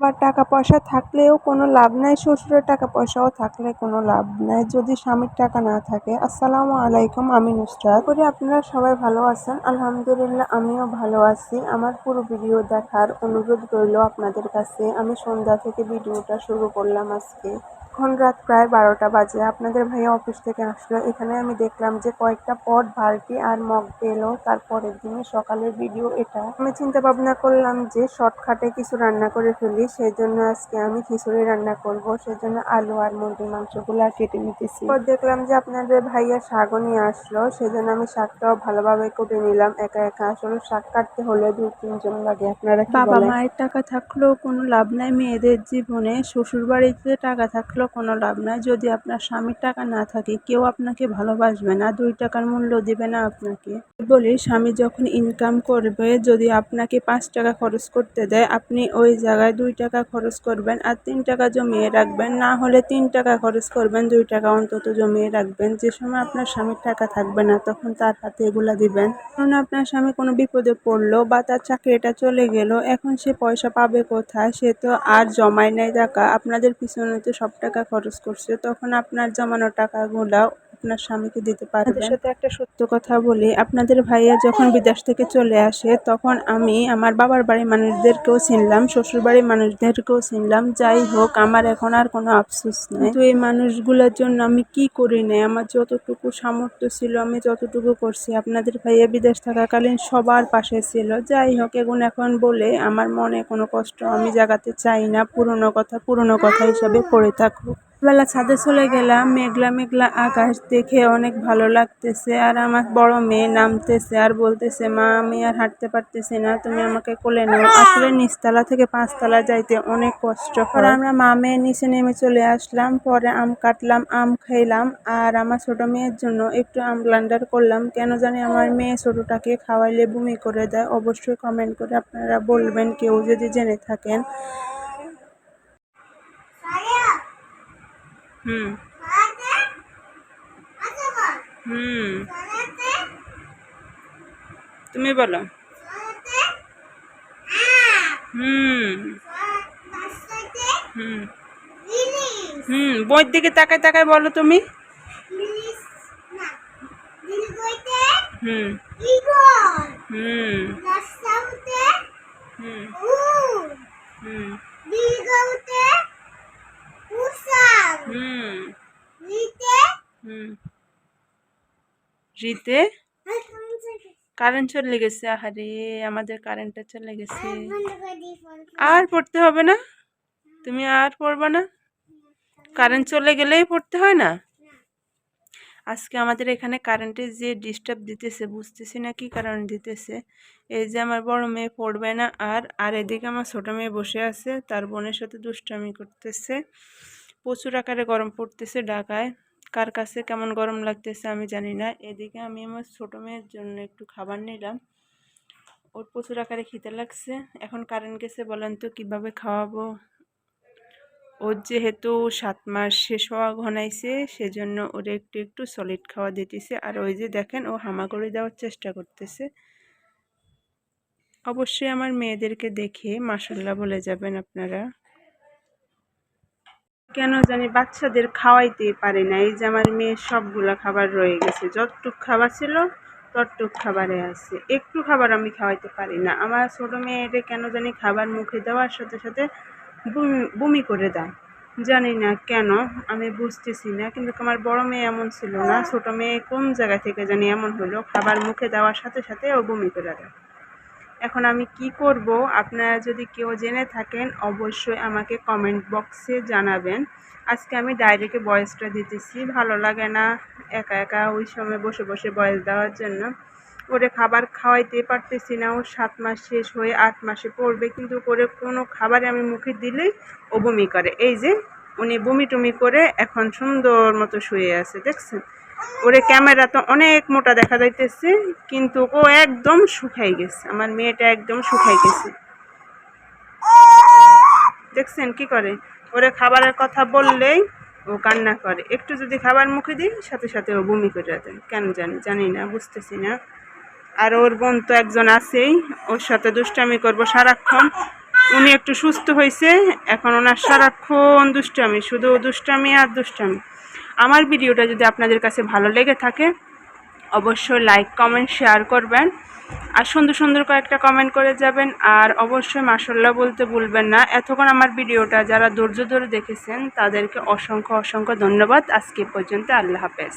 বা টাকা পয়সা থাকলেও কোনো লাভ নাই, শ্বশুরের টাকা পয়সাও থাকলে কোনো লাভ নাই যদি স্বামীর টাকা না থাকে। আসসালামু আলাইকুম, আমি নুসরাত। করি আপনারা সবাই ভালো আছেন। আলহামদুলিল্লাহ আমিও ভালো আছি। আমার পুরো ভিডিও দেখার অনুরোধ রইল আপনাদের কাছে। আমি সন্ধ্যা থেকে ভিডিওটা শুরু করলাম আজকে। এখন রাত প্রায় 12টা বাজে। আপনাদের ভাইয়া অফিস থেকে আসলো। এখানে আমি দেখলাম যে কয়েকটা পট বালতি আর মগ পেলো তারপরের দিনে সকালের ভিডিও এটা। আমি চিন্তা ভাবনা করলাম যে শর্টকাটে কিছু রান্না করে ফেলি, সেই জন্য আজকে আমি খিচুড়ি রান্না করব। সেজন্য আলু আর মুরগির মাংসগুলো কেটে নিতেছি। পর দেখলাম যে আপনাদের ভাইয়া শাকও নিয়ে আসলো, সেজন্য আমি শাকটাও ভালোভাবে কেটে নিলাম একা একা। আসলে শাক কাটতে হলে 2-3 জন লাগে। আপনারা কি বলেন? বাবা মায়ের টাকা থাকলেও কোনো লাভ নাই মেয়েদের জীবনে, শ্বশুর বাড়িতে টাকা থাকলেও কোনো লাভ নাই যদি আপনার স্বামীর টাকা না থাকে। কেউ আপনাকে ভালোবাসবে না, 2 টাকার মূল্য দিবে না আপনাকে। বলি, স্বামী যখন ইনকাম করবে, যদি আপনাকে 5 টাকা খরচ করতে দেয়, আপনি ওই জায়গায় 2 টাকা খরচ করবেন আর 3 টাকা জমিয়ে রাখবেন। না হলে 3 টাকা খরচ করবেন, 2 টাকা অন্তত জমিয়ে রাখবেন। যে সময় আপনার স্বামীর টাকা থাকবে না তখন তার হাতে এগুলা দিবেন। কারণ আপনার স্বামী কোনো বিপদে পড়লো বা তার চাকরিটা চলে গেল, এখন সে পয়সা পাবে কোথায়? সে তো আর জমায় নাই টাকা, আপনাদের পিছনে তো সব টাকা খরচ করছে। তখন আপনার জমানো টাকাগুলা আপনার স্বামীকে দিতে পারবেন। আপনাদের সাথে একটা সত্য কথা বলি, আপনাদের ভাইয়া যখন বিদেশ থেকে চলে আসে তখন আমি আমার বাবার বাড়ির মানুষদেরকেও চিনলাম, শ্বশুর বাড়ির মানুষদেরকেও চিনলাম। যাই হোক, আমার এখন আর কোনো আফসোস নেই। কিন্তু এই মানুষগুলোর জন্য আমি কি করি নাই, আমার যতটুকু সামর্থ্য ছিল আমি যতটুকু করছি। আপনাদের ভাইয়া বিদেশ থাকাকালীন সবার পাশে ছিল। যাই হোক, এখন বলে আমার মনে কোনো কষ্ট আমি জাগাতে চাই না। পুরনো কথা হিসাবে পড়ে থাকুক। বেলা ছাদে চলে গেলাম, মেঘলা মেঘলা আকাশ দেখে অনেক ভালো লাগতেছে। আর আমার বড় মেয়ে নামতেছে আর বলতেছে, মা আমি আর হাঁটতে পারতেছি না, তুমি আমাকে কোলে নাও। আসলে নিচতলা থেকে 5তলা যাইতে অনেক কষ্ট হয়। আমরা মা মেয়ে নিচে নেমে চলে আসলাম। পরে আম কাটলাম, আম খাইলাম। আর আমার ছোট মেয়ের জন্য একটু আম ব্লান্ডার করলাম। কেন জানি আমার মেয়ে ছোটটাকে খাওয়াইলে বমি করে দেয়। অবশ্যই কমেন্ট করে আপনারা বলবেন কেউ যদি জেনে থাকেন। হুম হুম তুমি বলো। হুম হুম বইয়ের দিকে তাকায় তাকায় বলো তুমি। হুম হুম হুম হুম হুম হুম রীতে কারেন্ট চলে গেছে। আহারে, আমাদের কারেন্টটা চলে গেছে। আর পড়তে হবে না, তুমি আর পড়বা না? কারেন্ট চলে গেলেই পড়তে হয় না? আজকে আমাদের এখানে কারেন্টের যে ডিস্টার্ব দিতেছে, বুঝতেছি না কি কারণ দিতেছে। এই যে আমার বড় মেয়ে পড়বে না, আর এদিকে আমার ছোট মেয়ে বসে আছে, তার বোনের সাথে দুষ্টামি করতেছে। প্রচুর আকারে গরম পড়তেছে ঢাকায়। কার কাছে কেমন গরম লাগতেছে আমি জানি না। এদিকে আমি আমার ছোট মেয়ের জন্য একটু খাবার নিলাম, ওর প্রচুর আকারে খিদে লাগছে। এখন কারেন্ট গেছে, বলেন তো কিভাবে খাওয়াবো? ওর যেহেতু 7 মাস শেষ হওয়া ঘনাইছে, সেজন্য ওর একটু একটু সলিড খাওয়া দিতেছে। আর ওই যে দেখেন, ও হামাগুড়ি দেওয়ার চেষ্টা করতেছে। অবশ্যই আমার মেয়েদেরকে দেখে মাশাআল্লাহ বলে যাবেন আপনারা। কেন জানি বাচ্চাদের খাওয়াইতে পারি না। এই যে আমার মেয়ের সবগুলা খাবার রয়ে গেছে, যতটুক খাবার ছিল ততটুক খাবারে আছে, একটু খাবার আমি খাওয়াইতে পারি না। আমার ছোট মেয়েরে কেন জানি খাবার মুখে দেওয়ার সাথে সাথে বমি করে দেয়, জানি না কেন, আমি বুঝতেছি না। কিন্তু আমার বড় মেয়ে এমন ছিল না, ছোট মেয়ে কোন জায়গা থেকে জানি এমন হলো, খাবার মুখে দেওয়ার সাথে সাথে ও বমি করে দেয়। এখন আমি কি করব? আপনারা যদি কেউ জেনে থাকেন অবশ্যই আমাকে কমেন্ট বক্সে জানাবেন। আজকে আমি ডাইরেক্টে ভয়েসটা দিতেছি, ভালো লাগে না একা একা ওই সময় বসে বসে ভয়েস দেওয়ার জন্য। ওরে খাবার খাওয়াইতে পারতেছি না, ও 7 মাস শেষ হয়ে 8 মাসে পড়বে, কিন্তু করে কোনো খাবারে আমি মুখে দিলেই ও বমি করে। এই যে উনি বমি টমি করে এখন সুন্দর মতো শুয়ে আছে, দেখছেন? ওরে ক্যামেরা তো অনেক মোটা দেখা যাইতেছে, কিন্তু ও একদম শুকাই গেছে। আমার মেয়েটা একদম শুকাই গেছে, দেখছেন কি করে? ওরে খাবারের কথা বললেই ও কান্না করে, একটু যদি খাবার মুখে দিই সাথে সাথে ও বমি করে দেয়। কেন জানি না, বুঝতেছি না। আর ওর বোন তো একজন আছেই, ওর সাথে দুষ্টামি করবো সারাক্ষণ। উনি একটু সুস্থ হয়েছে, এখন ওনার সারাক্ষণ দুষ্টামি, শুধু দুষ্টামি আর দুষ্টামি। আমার ভিডিওটা যদি আপনাদের কাছে ভালো লেগে থাকে অবশ্যই লাইক কমেন্ট শেয়ার করবেন, আর সুন্দর সুন্দর কয়েকটা কমেন্ট করে যাবেন। আর অবশ্যই মাশাআল্লাহ বলতে ভুলবেন না। এতক্ষণ আমার ভিডিওটা যারা ধৈর্য ধরে দেখেছেন তাদেরকে অসংখ্য অসংখ্য ধন্যবাদ। আজকে পর্যন্ত, আল্লাহ হাফেজ।